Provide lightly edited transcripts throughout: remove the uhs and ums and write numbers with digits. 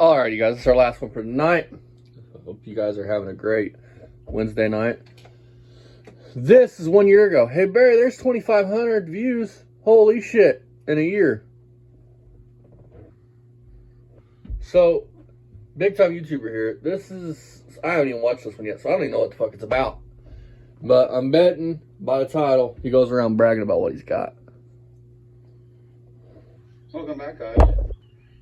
Alright, you guys, this is our last one for tonight. I hope you guys are having a great Wednesday night. This is 1 year ago. Hey, Barry, there's 2,500 views. Holy shit, in a year. So, big time YouTuber here. This is, I haven't even watched this one yet, so I don't even know what the fuck it's about. But I'm betting by the title, he goes around bragging about what he's got. Welcome back, guys.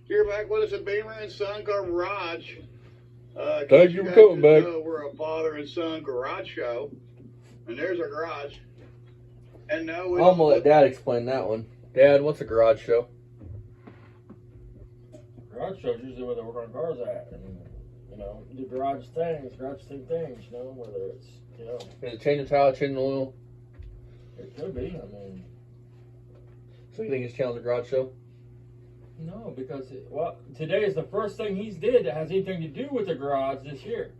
You're back with us at Beamer and Son Garage. Thank you for coming back. We're a father and son garage show. And there's our garage. And now I'm gonna let Dad explain that one. Dad, what's a garage show? Garage shows usually where they work on cars at, and do garage things, things. Whether it's Is it changing tire, changing oil? it could be. So you think it's challenging a garage show? No, because today is the first thing he's did that has anything to do with the garage this year.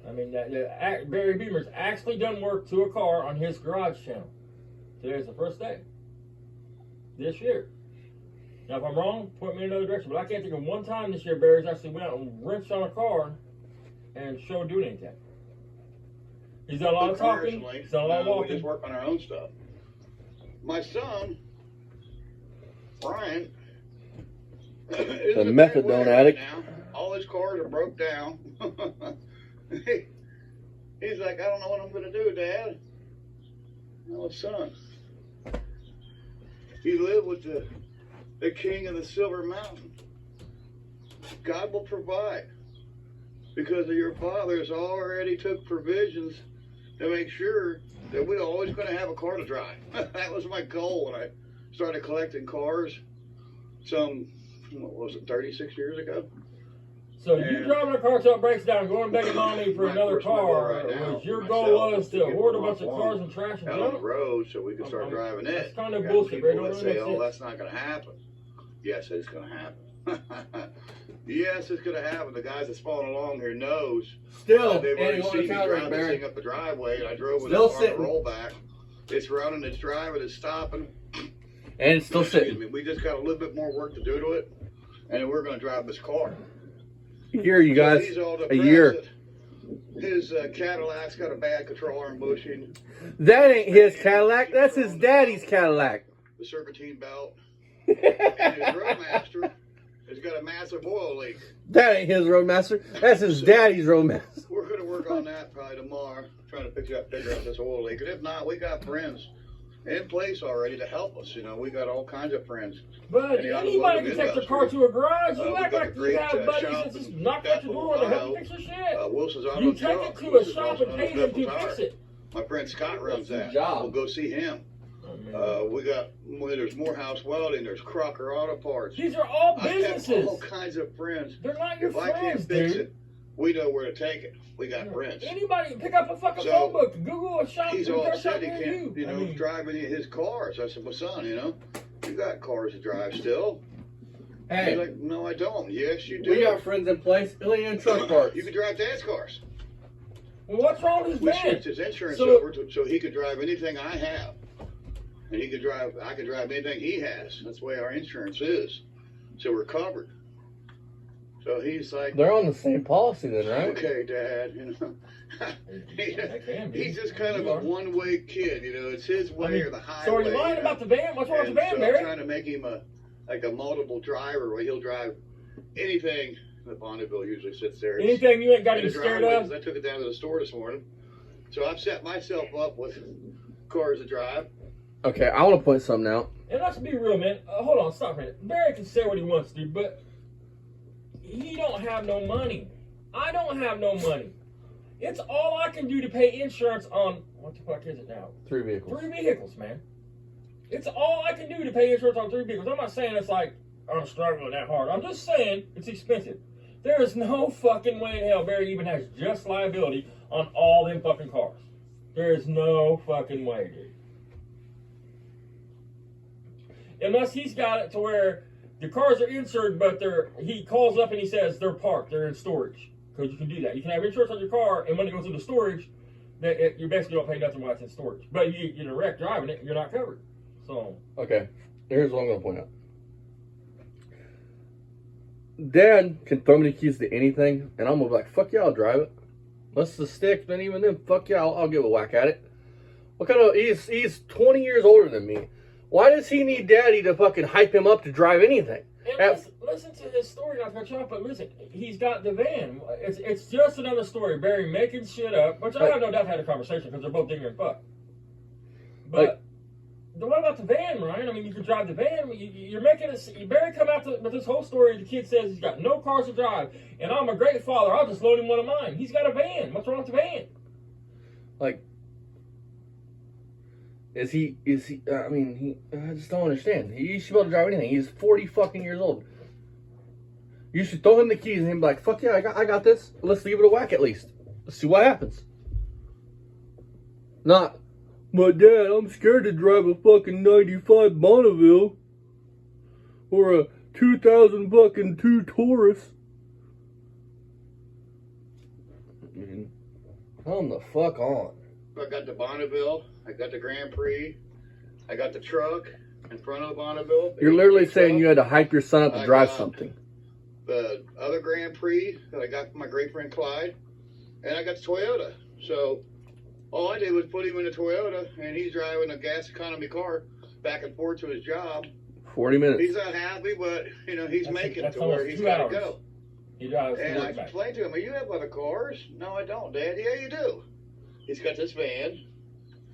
Barry Beamer's actually done work to a car on his garage channel. Today's the first day this year. Now, if I'm wrong, point me in another direction. But I can't think of one time this year Barry's actually went out and wrenched on a car and showed doing anything. He's done a lot of talking. He's done a lot of walking. We just work on our own stuff. My son, Brian, is the methadone addict. Now. All his cars are broke down. He's like, I don't know what I'm going to do, Dad. No, son. You live with the king of the Silver Mountain. God will provide. Because your father's already took provisions to make sure that we're always going to have a car to drive. That was my goal when I started collecting cars some, 36 years ago? So you driving a car till it breaks down, going begging mommy for another car, your goal was to hoard a bunch of cars and trash and out on the road so we could start driving it. That's kind of bullshit, right? People that say, oh, that's not going to happen. Yes, it's going to happen. Yes, it's going to happen. The guys that's following along here knows. Still, they've already seen me drive this thing up the driveway, and I drove with it on the rollback. It's running, it's driving, it's stopping. And it's still sitting. We just got a little bit more work to do to it, and we're going to drive this car. Here, you guys, a year. His Cadillac's got a bad control arm bushing. That ain't his Cadillac. That's his daddy's Cadillac. The serpentine belt. And his Roadmaster has got a massive oil leak. That ain't his Roadmaster. That's his daddy's Roadmaster. We're going to work on that probably tomorrow, trying to figure out this oil leak. And if not, we got friends in place already to help us. We got all kinds of friends. But anybody can take their car to a garage. You act like you have buddies that just knock at your door and help you fix your shit. Wilson's Auto you take it to a shop and pay them to fix it. My friend Scott runs that. We'll go see him. There's Morehouse Welding. There's Crocker Auto Parts. These are all businesses. I have all kinds of friends. They're not your friends, If I can't fix it, we know where to take it. We got friends. Anybody pick up a fucking phone book, Google a shop. He's all upset he can't, drive any of his cars. I said, well, son, you got cars to drive still. Hey. He's like, no, I don't. Yes, you do. We got friends in place. Alien truck parts. You can drive Dad's cars. Well, what's wrong with his van? We switched his insurance over so he could drive anything I have. And I can drive anything he has. That's the way our insurance is. So we're covered. So he's like, they're on the same policy then, right? Okay, Dad. He's just kind of a one-way kid. It's his way or the highway. So are you lying about the van? What's wrong with the van, Barry? I'm trying to make him a multiple driver where he'll drive anything. The Bonneville usually sits there. Anything you ain't got him scared of? I took it down to the store this morning. So I've set myself up with cars to drive. Okay, I want to point something out. And let's be real, man. Hold on, stop a minute. Barry can say what he wants to, but he don't have no money. I don't have no money. It's all I can do to pay insurance on, what the fuck is it now? 3 vehicles. 3 vehicles, man. It's all I can do to pay insurance on 3 vehicles. I'm not saying it's like I'm struggling that hard. I'm just saying it's expensive. There is no fucking way in hell Barry even has just liability on all them fucking cars. There is no fucking way, dude. Unless he's got it to where the cars are insured, but he calls up and he says they're parked, they're in storage. Because you can do that. You can have insurance on your car, and when it goes into storage, you basically don't pay nothing while it's in storage. But you get a wreck driving it, you're not covered. So okay, here's what I'm going to point out. Dad can throw me the keys to anything, and I'm gonna be like, fuck yeah, I'll drive it. Unless the stick, then even then, fuck yeah, I'll give a whack at it. What kind of, he's 20 years older than me. Why does he need Daddy to fucking hype him up to drive anything? And listen to his story, not to cut you off, but listen, he's got the van. It's just another story. Barry making shit up, which I have no doubt had a conversation because they're both ignorant fuck. But what about the van, Ryan? I mean, you can drive the van. You're making it. Barry come out with this whole story. The kid says he's got no cars to drive, and I'm a great father. I'll just loan him one of mine. He's got a van. What's wrong with the van? Like, is he, I mean, I just don't understand. He should be able to drive anything. He's 40 fucking years old. You should throw him the keys and him be like, fuck yeah, I got this. Let's give it a whack at least. Let's see what happens. Not, but Dad, I'm scared to drive a fucking 95 Bonneville. Or a 2000 fucking 2 Taurus. Come the fuck on. I got the Bonneville, I got the Grand Prix, I got the truck in front of the Bonneville. You're literally saying you had to hype your son up to drive something. The other Grand Prix that I got from my great friend Clyde, and I got the Toyota. So all I did was put him in a Toyota, and he's driving a gas economy car back and forth to his job. 40 minutes. He's not happy, but he's making it to where he's got to go. He drives. And I explained to him, "You have other cars?" "No, I don't, Dad." "Yeah, you do." He's got this van.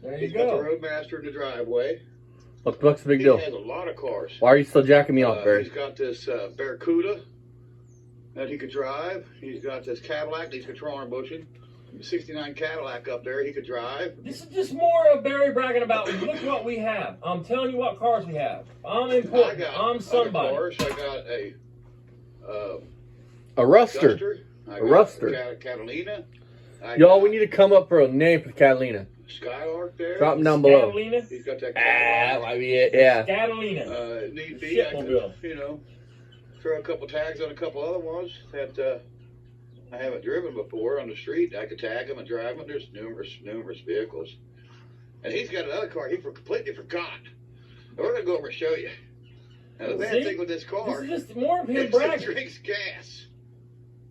There He's got the Roadmaster in the driveway. What's the big deal? He has a lot of cars. Why are you still jacking me off, Barry? He's got this Barracuda that he could drive. He's got this Cadillac that he's controlling bushing. 69 Cadillac up there he could drive. This is just more of Barry bragging about, look what we have. I'm telling you what cars we have. I'm important. I'm somebody. Cars. I got a Ruster. A Ruster. Catalina. Y'all, we need to come up for a name for Catalina. Skylark there. Drop them down below. Catalina? He's got that That might be it, yeah. Catalina. Need be, I could, throw a couple tags on a couple other ones that I haven't driven before on the street. I could tag them and drive them. There's numerous vehicles. And he's got another car he completely forgot. And we're going to go over and show you. Now, the bad thing with this car, this is just more of him it bragging. drinks gas.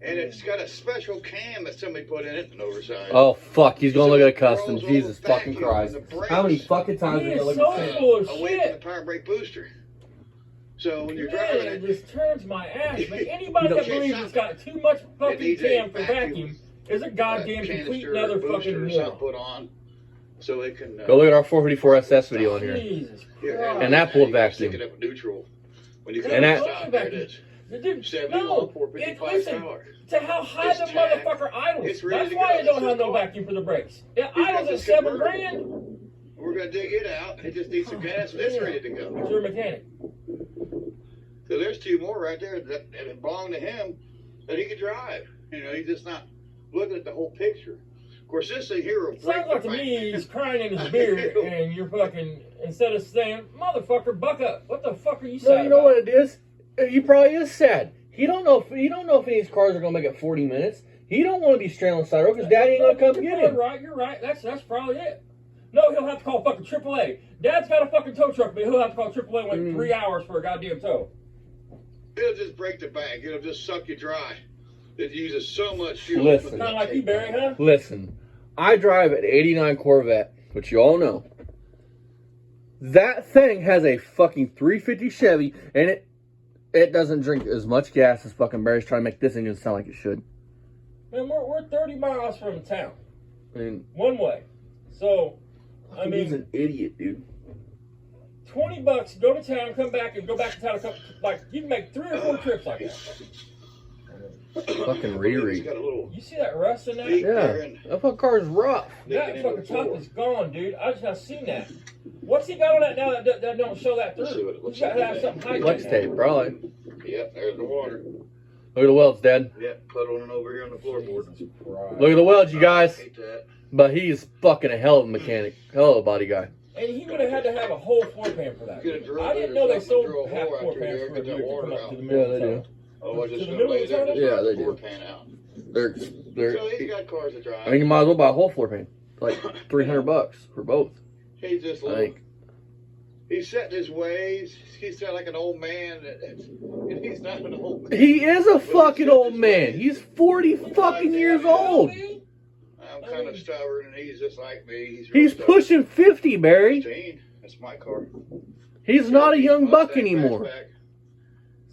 And it's got a special cam that somebody put in it, an oversized. Oh, fuck. He's going to look at a custom. Jesus fucking Christ. How many fucking times are you going to look at full of away shit. from the power brake booster. So when you're driving it it, just turns my ass. But anybody that believes it's got too much fucking cam for vacuum is a goddamn complete another fucking moron. Put on so it can. Go look at our 454 SS video in here. Jesus Christ. And that pulled vacuum. Stick it up neutral. When you And that. stop, there it is. Dude, 71, no, 455 power. to how high the motherfucker idles. It's ready That's to why go. it don't have no vacuum for the brakes. It idles at $7 grand. We're gonna dig it out. It just needs some gas and it's ready to go. You're a mechanic. So there's two more right there that belong to him that he could drive. He's just not looking at the whole picture. Of course, this thing here will break. Sounds like to me he's crying in his beer, and you're fucking, instead of saying, motherfucker, buck up. What the fuck are you saying? No, you know what it is? He probably is sad. He don't know if any of these cars are gonna make it 40 minutes. He don't want to be stranded on the side road because Daddy ain't gonna come get him. You're right. That's probably it. No, he'll have to call fucking AAA. Dad's got a fucking tow truck, but he'll have to call AAA and wait 3 hours for a goddamn tow. It'll just break the bank. It'll just suck you dry. It uses so much fuel. Listen. Kind of like you, Barry, huh? Listen, I drive an '89 Corvette, which you all know. That thing has a fucking 350 Chevy, and it doesn't drink as much gas as fucking Barry's trying to make this engine sound like it should. Man, we're 30 miles from town. I mean, one way. So, I mean, he's an idiot, dude. $20, go to town, come back, and go back to town. You can make 3 or 4 trips like that. Fucking Riri. You see that rust in that? Yeah, that fucking car is rough. That fucking top is gone, dude. I just have seen that. What's he got on that now that don't show that through? He's got to have something high. Flex tape, probably. Yep, there's the water. Look at the welds, Dad. Yep, put on over here on the floorboard. Look at the welds, you guys. But he's fucking a hell of a mechanic. Hell of a body guy. And he would have had to have a whole floor pan for that. I didn't know they sold half floor pans for a dude to come up to the middle. Yeah, they do. Otherwise, it's going to lay there and yeah, they floor do. pan out. They're, So he's got cars to drive. I think you might as well buy a whole floor pan. Like $300 for both. He's just I think. He's set in his ways. He's sound like an old man, and he's not an old man. He is a fucking old man. He's 40 fucking years old. I'm kind of stubborn, and he's just like me. He's pushing 50, Barry. 15. That's my car. He's not a young buck anymore.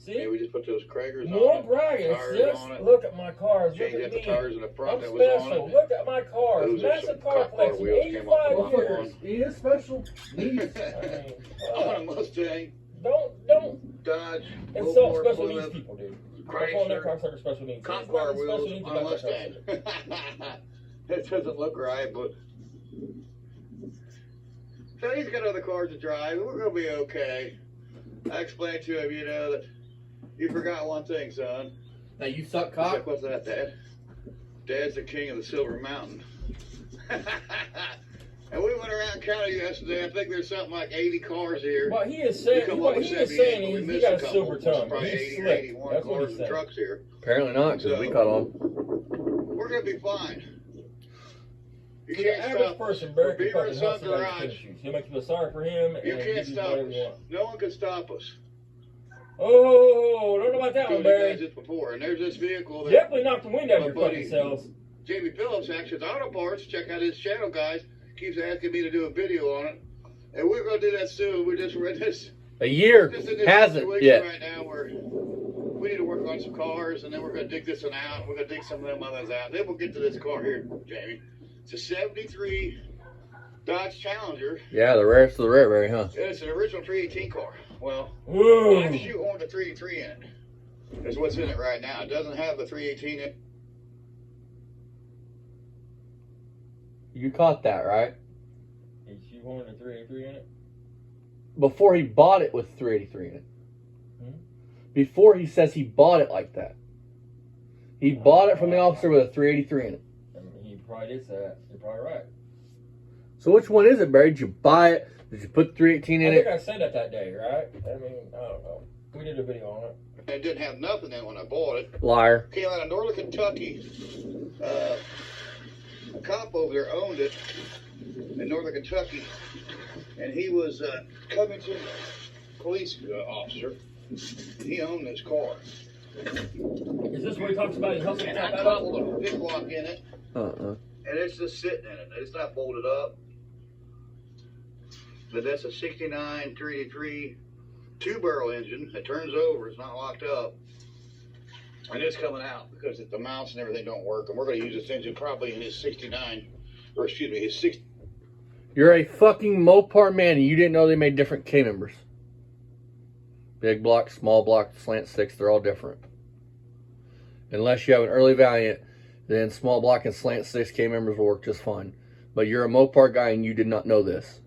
See? Yeah, we just put those Kragers More on. bragging. Just look at my cars. Look Change at out the me. tires in the front I'm that was on special. it. Look at my cars. Those are Massive some car cop car collection. wheels came off the 85 line. years. He is special. I'm on a Mustang, Don't Dodge, insult Mopar, special Plymouth, needs people, dude. Calling that Chrysler, cocksucker special needs. cop He's car not special wheels needs on a about that Mustang. cocksucker. It doesn't look right, but so he's got other cars to drive, and we're gonna be okay. I explained to him, that you forgot one thing, son. Now you suck He's cock. like, what's that, Dad? Dad's the king of the Silver Mountain. And we went around counting yesterday. I think there's something like 80 cars here. What he is saying, What he is saying he got a silver tongue. Probably He's 80 or slick. 81 That's what cars he's and saying. trucks here. Apparently not, because we caught on. We're gonna be fine. You The can't average stop person us. barely Beaver can and fucking Son hustle down his Garage. tennis shoes. He'll make you feel sorry for him. You and can't do stop whatever us. you want. No one can stop us. Oh, don't know about that Told one, you guys Barry. this before, and there's this vehicle that Definitely knocked the wind out of My your buddy- fucking cells. Jamie Phillips, Actions Auto Parts. Check out his channel, guys. Keeps asking me to do a video on it, and we're gonna do that soon. We're just in this A year in this hasn't situation yet. right now where we need to work on some cars, and then we're gonna dig this one out. We're gonna dig some of them others out. Then we'll get to this car here, Jamie. It's a '73 Dodge Challenger. Yeah, the rarest of the rare, Barry, huh? And it's an original 318 car. Well, Whoa. I shoehorned the 383 in it. That's what's in it right now. It doesn't have the 318 in it. You caught that, right? Is you wanted a 383 in it? Before he bought it with 383 in it. Hmm? Before he says he bought it like that. He bought it from the officer with a 383 in it. I mean, he probably did say that. You're probably right. So which one is it, Barry? Did you buy it? Did you put 318 I in think it? I said that day, right? I mean, I don't know. We did a video on it. It didn't have nothing in it when I bought it. Liar. Came out of Northern Kentucky. A cop over there owned it in Northern Kentucky, and he was a Covington police officer. And he owned this car. Is this where he talks about he hustled And that I up? coupled a pick lock in it, Uh-uh. and it's just sitting in it. It's not bolted up. But that's a 69 383 two-barrel engine. It turns over. It's not locked up. And it's coming out because the mounts and everything don't work. And we're going to use this engine probably in his 69, or excuse me, his 60. You're a fucking Mopar man and you didn't know they made different K members. Big block, small block, slant six, they're all different. Unless you have an early Valiant, then small block and slant six K members will work just fine. But you're a Mopar guy and you did not know this.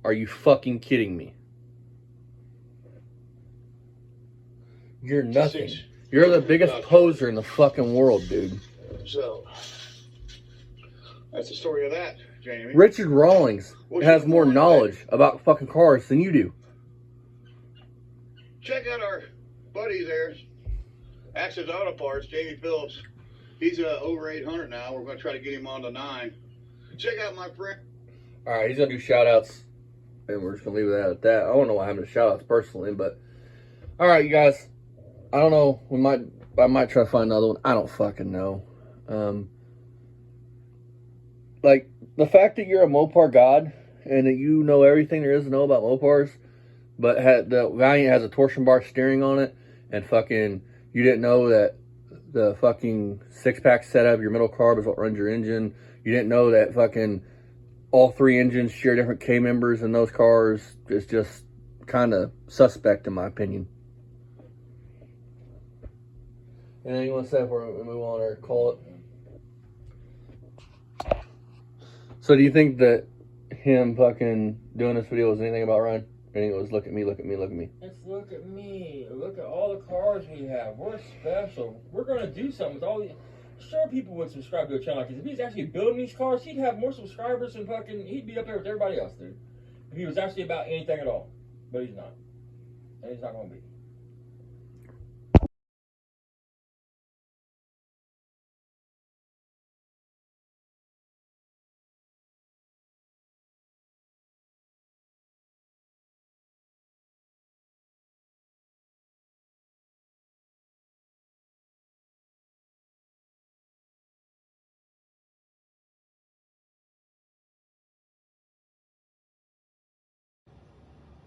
Are you fucking kidding me? You're nothing. You're the biggest poser in the fucking world, dude. So, that's the story of that, Jamie. Richard Rawlings has more knowledge about fucking cars than you do. Check out our buddy there, Actions Auto Parts, Jamie Phillips. He's over 800 now. We're going to try to get him on to 9. Check out my friend. All right, he's going to do shout-outs, and we're just going to leave it at that. I don't know what happened to shout-outs personally, but... All right, you guys. I don't know. I might try to find another one. I don't fucking know. Like, the fact that you're a Mopar god, and that you know everything there is to know about Mopars, but the Valiant has a torsion bar steering on it, and fucking you didn't know that the fucking six-pack setup, your middle carb, is what runs your engine. You didn't know that fucking all three engines share different K members in those cars. It's just kind of suspect in my opinion. Anything you want to say before we move on or call it? So do you think that him fucking doing this video was anything about Ryan? I think it was look at me, look at me, look at me. Let's look at me. Look at all the cars we have. We're special. We're going to do something with all these. Sure, people would subscribe to a channel like this. If he's actually building these cars, he'd have more subscribers than fucking. He'd be up there with everybody else, dude. If he was actually about anything at all. But he's not. And he's not going to be.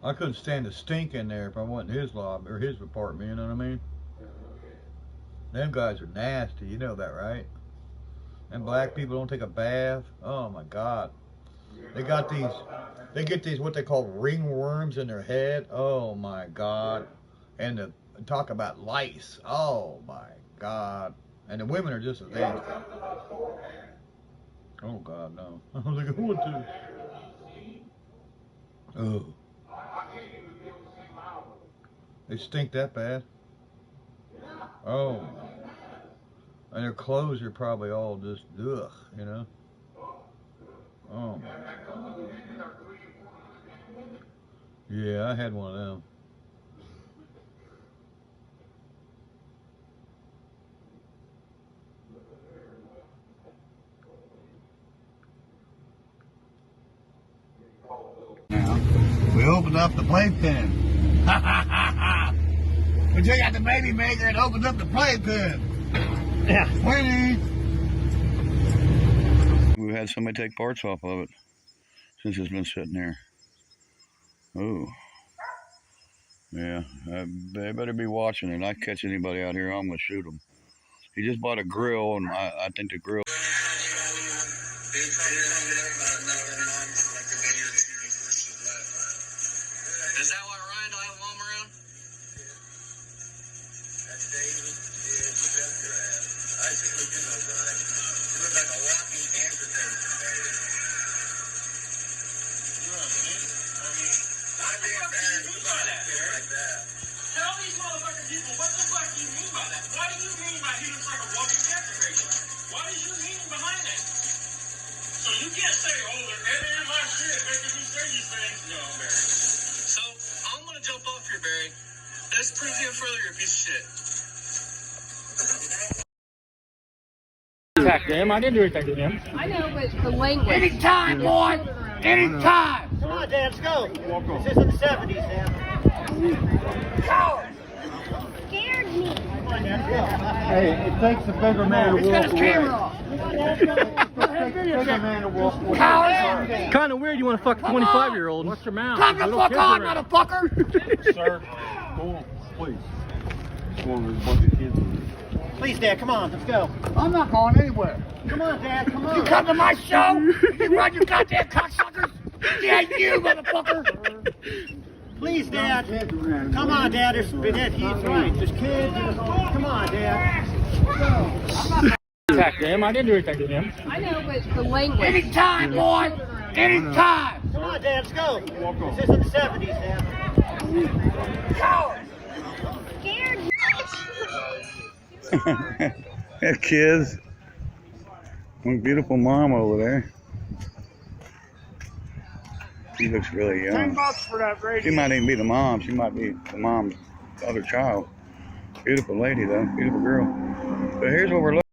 I couldn't stand the stink in there if I went in his lobby or his apartment, you know what I mean? Them guys are nasty, you know that, right? And black people don't take a bath. Oh my God. They got these, they get these what they call ringworms in their head. Oh my God. And the, talk about lice. Oh my God. And the women are just as nasty. Oh God, no. I don't think I want to. Oh. They stink that bad. Oh. And their clothes are probably all just ugh, you know. Oh. Yeah, I had one of them. Now, we opened up the playpen. We took out the baby maker and opened up the playpen. Yeah. Winnie! We've had somebody take parts off of it since it's been sitting there. Oh. Yeah, they better be watching it. I catch anybody out here, I'm going to shoot them. He just bought a grill, and I think the grill... Is that why Ryan don't have a mom around? That's David. I see what you know, Brian. You look like a walking amputation, baby. You know what I mean? I'd be embarrassed about a kid like that. Tell these motherfucking people, what the fuck do you mean by that? What do you mean by he looks like a walking cancer patient? What is your meaning behind that? So you can't say, oh, they're editing my shit, making me say these things. No, Barry. So, I'm gonna jump off here, Barry. This proves even further you're a piece of shit. Attack him. I didn't do anything to him. I know, but the language. Anytime, boy! Anytime! Come on, Dad, let's go. This is in the 70s, Dad. Coward! Scared me. Come on, Dad, let's go. Hey, it takes a bigger man to He's got walk his away. camera off. Bigger man to walk away. Coward! Kind of weird you want to fuck a 25-year-old. What's your mouth? Come the Little fuck kids on, around. motherfucker! Sir. Go on, please. Go on, there's a bunch of kids in there. Please, Dad, come on, let's go. I'm not going anywhere. Come on, Dad, come on. You come to my show? You run your goddamn cocksuckers? Yeah, you, motherfucker! Please, Dad. Come on, Dad. He's right. There's kids. Come on, Dad. Attack him. I didn't do anything to him. I know, but the language. Anytime, boy! Anytime! Come on, Dad, let's go. This is in the 70s, Dad. Coward! Scared me. Hey, kids. One beautiful mom over there. She looks really young. $10 for that radio. She might even be the mom. She might be the mom's other child. Beautiful lady, though. Beautiful girl. But here's what we're looking